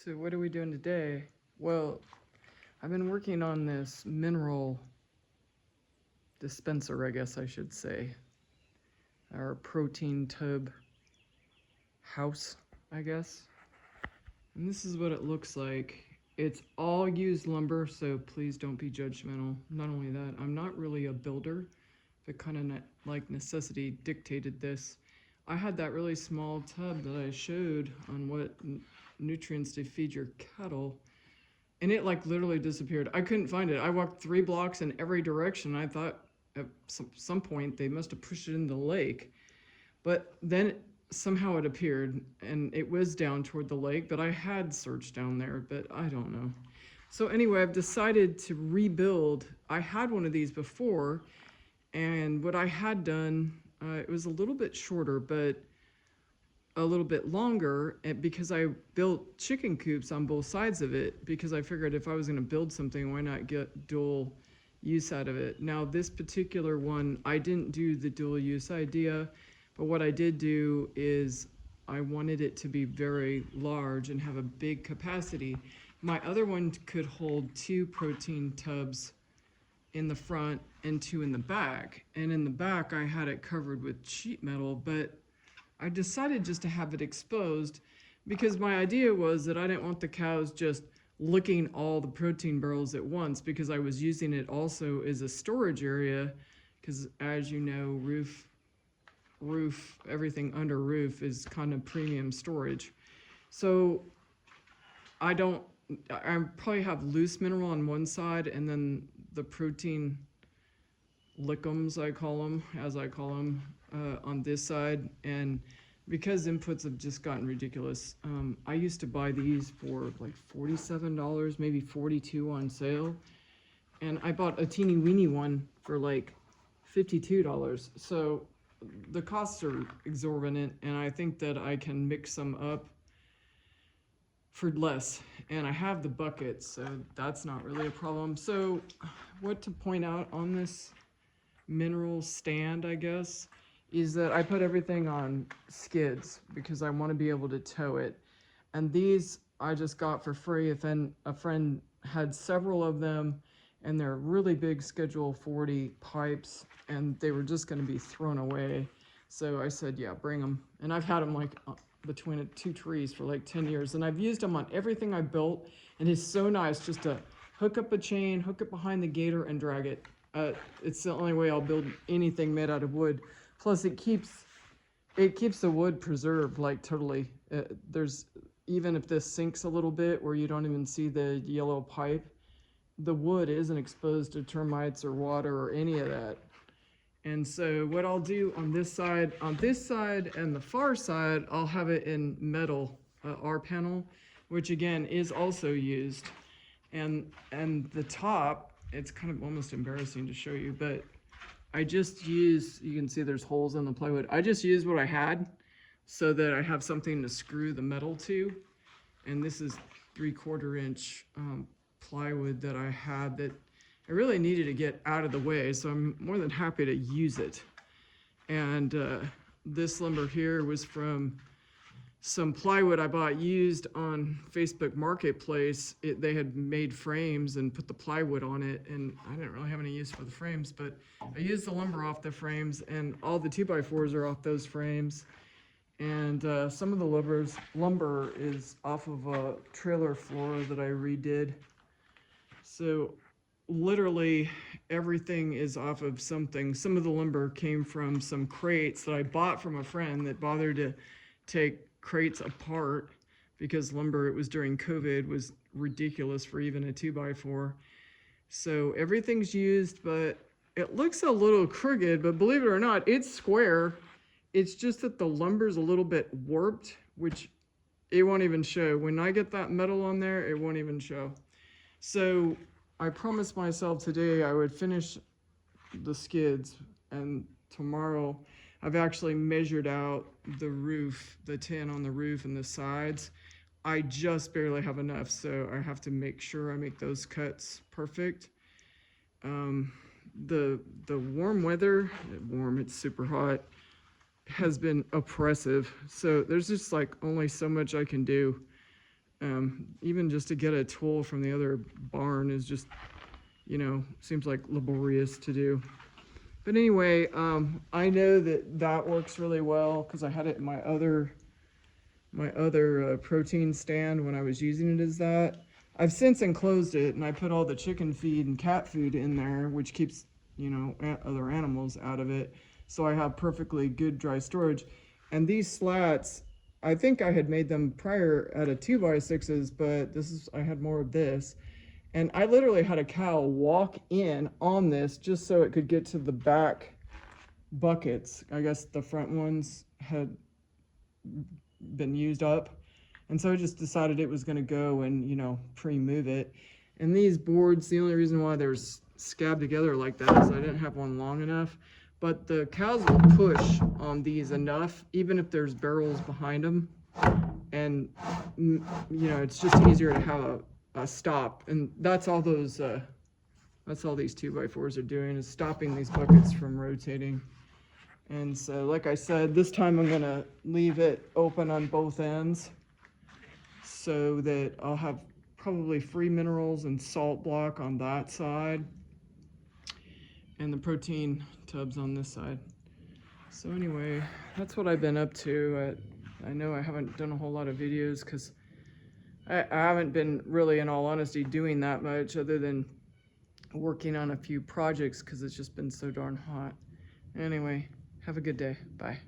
So what are we doing today? Well, I've been working on this mineral dispenser, I guess I should say. Our protein tub house, I guess. And this is what it looks like. It's all used lumber, so please don't be judgmental. Not only that, I'm not really a builder, but kind of like necessity dictated this. I had that really small tub that I showed on what nutrients to feed your cattle, and it like literally disappeared. I couldn't find it. I walked 3 blocks in every direction. I thought at some point they must have pushed it in the lake, but then somehow it appeared, and it was down toward the lake, but I had searched down there, but I don't know. So anyway, I've decided to rebuild. I had one of these before, and what I had done, it was a little bit shorter, but a little bit longer, because I built chicken coops on both sides of it, because I figured if I was going to build something, why not get dual use out of it. Now this particular one, I didn't do the dual use idea, but what I did do is I wanted it to be very large and have a big capacity. My other one could hold 2 protein tubs in the front and 2 in the back, and in the back I had it covered with sheet metal, but I decided just to have it exposed because my idea was that I didn't want the cows just licking all the protein barrels at once, because I was using it also as a storage area, because as you know, roof, everything under roof is kind of premium storage. So I probably have loose mineral on one side, and then the protein lickums, I call them, on this side. And because inputs have just gotten ridiculous, I used to buy these for like $47, maybe $42 on sale, and I bought a teeny weeny one for like $52. So the costs are exorbitant, and I think that I can mix them up for less, and I have the buckets, so that's not really a problem. So what to point out on this mineral stand, I guess, is that I put everything on skids because I want to be able to tow it. And these I just got for free. A friend had several of them, and they're really big Schedule 40 pipes, and they were just going to be thrown away. So I said, yeah, bring them. And I've had them like between 2 trees for like 10 years, and I've used them on everything I built, and it's so nice just to hook up a chain, hook it behind the gator, and drag it. It's the only way I'll build anything made out of wood. Plus, it keeps the wood preserved, like totally. There's, even if this sinks a little bit where you don't even see the yellow pipe, the wood isn't exposed to termites or water or any of that. And so what I'll do on this side and the far side, I'll have it in metal, R panel, which again is also used. And the top, it's kind of almost embarrassing to show you, but I just use, you can see there's holes in the plywood. I just used what I had so that I have something to screw the metal to. And this is 3/4 inch plywood that I had that I really needed to get out of the way, so I'm more than happy to use it. And this lumber here was from some plywood I bought used on Facebook Marketplace. They had made frames and put the plywood on it, and I didn't really have any use for the frames, but I used the lumber off the frames, and all the 2x4s are off those frames. And some of the lumber is off of a trailer floor that I redid. So literally everything is off of something. Some of the lumber came from some crates that I bought from a friend that bothered to take crates apart, because lumber, it was during COVID, was ridiculous for even a 2x4. So everything's used, but it looks a little crooked, but believe it or not, it's square. It's just that the lumber's a little bit warped, which it won't even show. When I get that metal on there, it won't even show. So I promised myself today I would finish the skids, and tomorrow I've actually measured out the roof, the tin on the roof and the sides. I just barely have enough, so I have to make sure I make those cuts perfect. The warm weather, it's super hot, has been oppressive. So there's just like only so much I can do. Even just to get a tool from the other barn is just, you know, seems like laborious to do. But anyway, I know that works really well because I had it in my other protein stand when I was using it as that. I've since enclosed it and I put all the chicken feed and cat food in there, which keeps, you know, other animals out of it. So I have perfectly good dry storage. And these slats, I think I had made them prior out of 2x6s, but I had more of this. And I literally had a cow walk in on this just so it could get to the back buckets. I guess the front ones had been used up. And so I just decided it was going to go and, you know, pre-move it. And these boards, the only reason why they're scabbed together like that is I didn't have one long enough. But the cows will push on these enough, even if there's barrels behind them. And, you know, it's just easier to have a stop. And that's all those, that's all these 2x4s are doing, is stopping these buckets from rotating. And so, like I said, this time I'm gonna leave it open on both ends so that I'll have probably free minerals and salt block on that side and the protein tubs on this side. So anyway, that's what I've been up to. I know I haven't done a whole lot of videos because I haven't been really, in all honesty, doing that much other than working on a few projects because it's just been so darn hot. Anyway, have a good day. Bye.